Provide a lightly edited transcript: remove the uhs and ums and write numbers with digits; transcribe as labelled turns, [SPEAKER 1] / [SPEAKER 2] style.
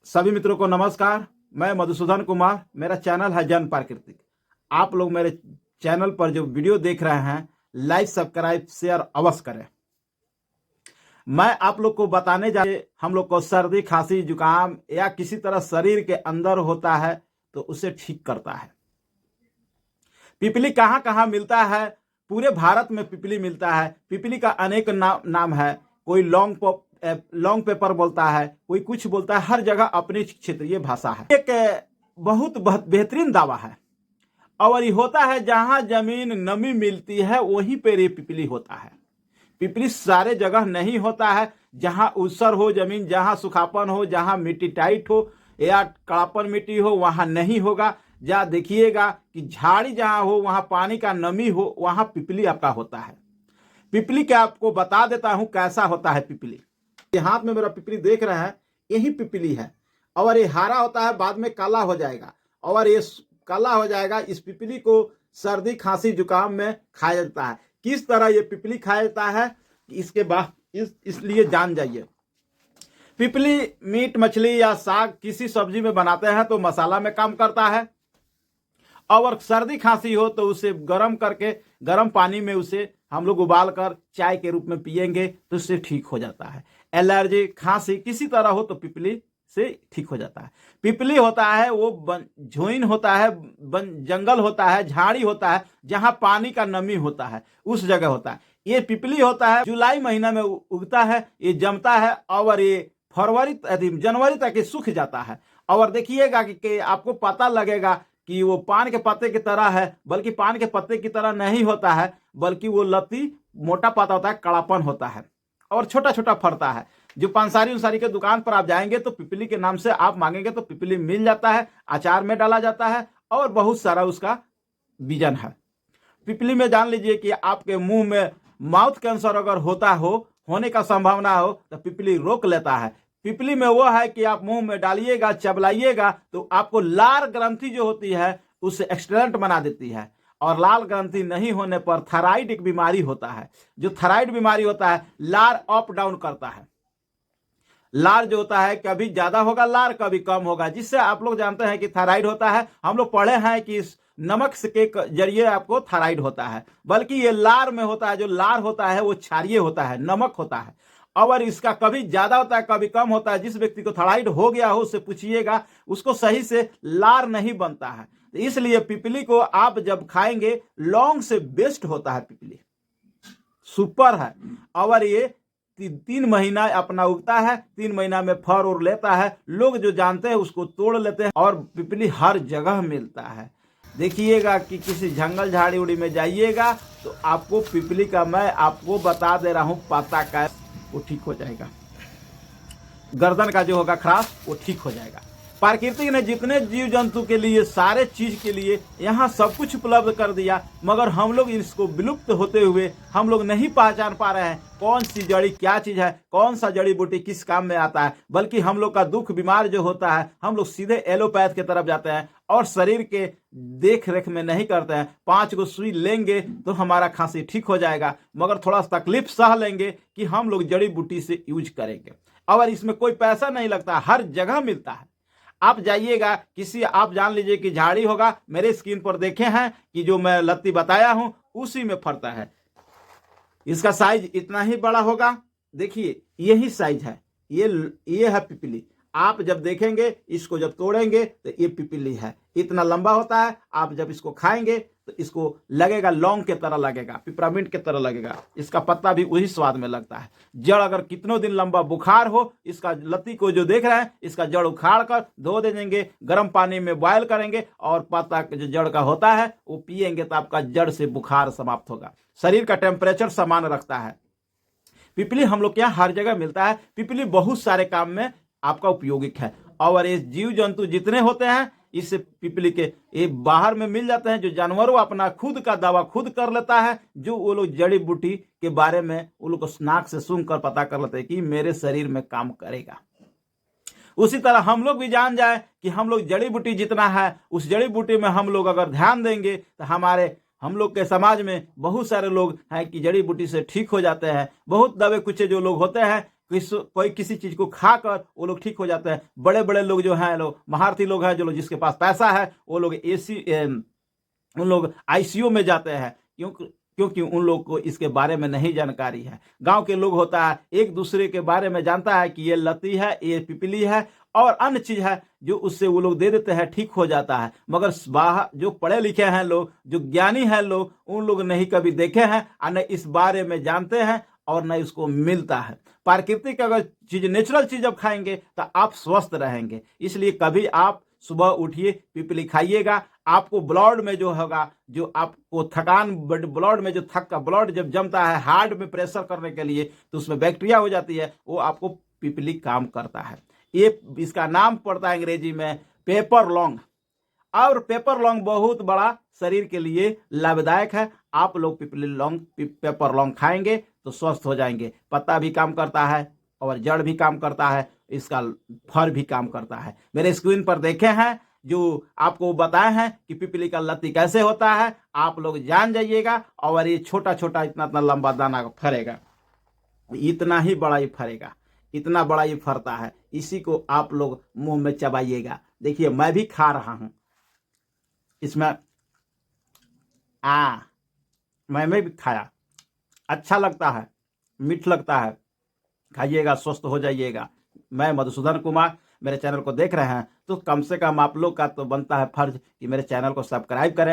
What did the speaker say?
[SPEAKER 1] सभी मित्रों को नमस्कार। मैं मधुसूदन कुमार, मेरा चैनल है जन प्राकृतिक। आप लोग मेरे चैनल पर जो वीडियो देख रहे हैं, लाइक सब्सक्राइब शेयर अवश्य करें। मैं आप लोग को बताने जा हम लोग को सर्दी खांसी जुकाम या किसी तरह शरीर के अंदर होता है तो उसे ठीक करता है। पिपली कहाँ कहाँ मिलता है? पूरे भारत में पिपली मिलता है। पिपली का अनेक नाम है। कोई लॉन्ग पेपर बोलता है, कोई कुछ बोलता है। हर जगह अपनी क्षेत्रीय भाषा है। एक बहुत बेहतरीन दावा है और ये होता है जहां जमीन नमी मिलती है वहीं पर ये पिपली होता है। पिपली सारे जगह नहीं होता है। जहां ऊसर हो जमीन, जहां सुखापन हो, जहां मिट्टी टाइट हो या कड़ापन मिट्टी हो, वहां नहीं होगा। जहां देखिएगा कि झाड़ी जहां हो, वहां पानी का नमी हो, वहां पिपली आपका होता है। पिपली के आपको बता देता हूं कैसा होता है पिपली। ये हाथ में मेरा पिपली देख रहे हैं, यही पिपली है। और ये हरा होता है, बाद में काला हो जाएगा। और ये काला हो जाएगा। इस पिपली को सर्दी खांसी जुकाम में खाया जाता है। किस तरह ये पिपली खाया जाता है इसके बाद इसलिए जान जाइए। पिपली मीट मछली या साग किसी सब्जी में बनाते हैं तो मसाला में काम करता है। और सर्दी खांसी हो तो उसे गर्म करके गर्म पानी में उसे हम लोग उबाल कर चाय के रूप में पिएंगे तो उससे ठीक हो जाता है। एलर्जी खांसी किसी तरह हो तो पिपली से ठीक हो जाता है। पिपली होता है वो झोइन होता है, जंगल होता है, झाड़ी होता है, जहां पानी का नमी होता है उस जगह होता है। ये पिपली होता है जुलाई महीना में उगता है। ये जमता है और ये जनवरी तक ये सूख जाता है। और देखिएगा कि आपको पता लगेगा कि वो पान के पत्ते की तरह है, बल्कि पान के पत्ते की तरह नहीं होता है, बल्कि वो लत्ती मोटा पत्ता होता है, कड़ापन होता है और छोटा छोटा फरता है। जो पंसारी उसारी के दुकान पर आप जाएंगे तो पिपली के नाम से आप मांगेंगे तो पिपली मिल जाता है। अचार में डाला जाता है और बहुत सारा उसका बीजन है। पिपली में जान लीजिए कि आपके मुंह में माउथ कैंसर अगर होने का संभावना हो तो पिपली रोक लेता है। पिपली में वो है कि आप मुंह में डालिएगा, चबलाइएगा तो आपको लार ग्रंथि जो होती है उसे एक्सटेलेंट बना देती है। और लाल ग्रंथि नहीं होने पर थायराइड एक बीमारी होता है। जो थायराइड बीमारी होता है लार अप डाउन करता है। लार जो होता है कभी ज्यादा होगा, लार कभी कम होगा, जिससे आप लोग जानते हैं कि थायराइड होता है। हम लोग पढ़े हैं कि नमक के जरिए आपको थायराइड होता है, बल्कि ये लार में होता है। जो लार होता है वो क्षारीय होता है, नमक होता है। और इसका कभी ज्यादा होता है कभी कम होता है। जिस व्यक्ति को थायराइड हो गया हो उससे पूछिएगा, उसको सही से लार नहीं बनता है। इसलिए पिपली को आप जब खाएंगे, लौंग से बेस्ट होता है पिपली, सुपर है। और ये 3 महीना अपना उगता है, 3 महीना में फर और लेता है। लोग जो जानते हैं उसको तोड़ लेते हैं। और पिपली हर जगह मिलता है। देखिएगा कि किसी जंगल झाड़ी उड़ी में जाइएगा तो आपको पिपली का मैं आपको बता दे रहा हूं पत्ता का वो ठीक हो जाएगा। गर्दन का जो होगा खराश वो ठीक हो जाएगा। प्रकृति ने जितने जीव जंतु के लिए, सारे चीज के लिए यहाँ सब कुछ उपलब्ध कर दिया, मगर हम लोग इसको विलुप्त होते हुए हम लोग नहीं पहचान पा रहे हैं कौन सी जड़ी क्या चीज है, कौन सा जड़ी बूटी किस काम में आता है। बल्कि हम लोग का दुख बीमार जो होता है हम लोग सीधे एलोपैथ की तरफ जाते हैं और शरीर के देख रेख में नहीं करते हैं। 5 गो सुई लेंगे तो हमारा खांसी ठीक हो जाएगा, मगर थोड़ा सा तकलीफ सह लेंगे कि हम लोग जड़ी बूटी से यूज करेंगे। और इसमें कोई पैसा नहीं लगता, हर जगह मिलता है। आप जाइएगा किसी, आप जान लीजिए कि झाड़ी होगा, मेरे स्क्रीन पर देखे हैं कि जो मैं लत्ती बताया हूं उसी में फरता है। इसका साइज इतना ही बड़ा होगा। देखिए यही साइज है। ये है पिपली। आप जब देखेंगे, इसको जब तोड़ेंगे तो ये पिपली है। इतना लंबा होता है। आप जब इसको खाएंगे तो इसको लगेगा लौंग के तरह लगेगा, पिपरामिंट के तरह लगेगा। इसका पत्ता भी वही स्वाद में लगता है। जड़ अगर कितनों दिन लंबा बुखार हो, इसका लत्ती को जो देख रहे हैं, इसका जड़ उखाड़ कर धो दे देंगे, गर्म पानी में बॉयल करेंगे और पत्ता जो जड़ का होता है वो पिएंगे तो आपका जड़ से बुखार समाप्त होगा। शरीर का टेम्परेचर समान रखता है। पिपली हम लोग के यहाँ हर जगह मिलता है। पिपली बहुत सारे काम में आपका उपयोगिक है। और ये जीव जंतु जितने होते हैं इस पिपली के ये बाहर में मिल जाते हैं। जो जानवरों अपना खुद का दवा खुद कर लेता है, जो वो लोग जड़ी बूटी के बारे में वो लोग नाक से सूंघ कर पता कर लेते हैं कि मेरे शरीर में काम करेगा। उसी तरह हम लोग भी जान जाए कि हम लोग जड़ी बूटी जितना है उस जड़ी बूटी में हम लोग अगर ध्यान देंगे तो हम लोग के समाज में बहुत सारे लोग हैं कि जड़ी बूटी से ठीक हो जाते हैं। बहुत दबे कुचे जो लोग होते हैं कोई किसी चीज को खाकर वो लोग ठीक हो जाते हैं। बड़े बड़े लोग जो हैं, लोग महारथी लोग हैं, जो लोग जिसके पास पैसा है, वो लोग उन लोग आईसीयू में जाते हैं, क्योंकि उन लोग को इसके बारे में नहीं जानकारी है। गांव के लोग होता है एक दूसरे के बारे में जानता है कि ये लती है, ये पिपली है और अन्य चीज है, जो उससे वो लोग दे देते हैं, ठीक हो जाता है। मगर बाहर जो पढ़े लिखे हैं लोग, जो ज्ञानी हैं लोग, उन लोग नहीं कभी देखे हैं और न इस बारे में जानते हैं और न इसको मिलता है। प्राकृतिक अगर चीज, नेचुरल चीज जब खाएंगे तो आप स्वस्थ रहेंगे। इसलिए कभी आप सुबह उठिए, पिपली खाइएगा। आपको ब्लड में जो होगा, जो आपको थकान, ब्लड में जो ब्लड जब जमता है हार्ट में प्रेशर करने के लिए, तो उसमें बैक्टीरिया हो जाती है, वो आपको पिपली काम करता है। ये इसका नाम पड़ता है अंग्रेजी में पेपर लौंग। और पेपर लौंग बहुत बड़ा शरीर के लिए लाभदायक है। आप लोग पेपर लौंग खाएंगे तो स्वस्थ हो जाएंगे। पत्ता भी काम करता है और जड़ भी काम करता है, इसका फल भी काम करता है। मेरे स्क्रीन पर देखे हैं जो आपको बताए हैं कि पिपली का लत्ती कैसे होता है, आप लोग जान जाइएगा। और ये छोटा छोटा इतना इतना लंबा दाना फरेगा, इतना ही बड़ा ये फरेगा, इतना बड़ा ये फरता है। इसी को आप लोग मुंह में चबाइएगा। देखिए मैं भी खा रहा हूं, इसमें मैंने भी खाया, अच्छा लगता है, मीठ लगता है। खाइएगा, स्वस्थ हो जाइएगा। मैं मधुसूदन कुमार, मेरे चैनल को देख रहे हैं तो कम से कम आप लोग का तो बनता है फर्ज कि मेरे चैनल को सब्सक्राइब करें।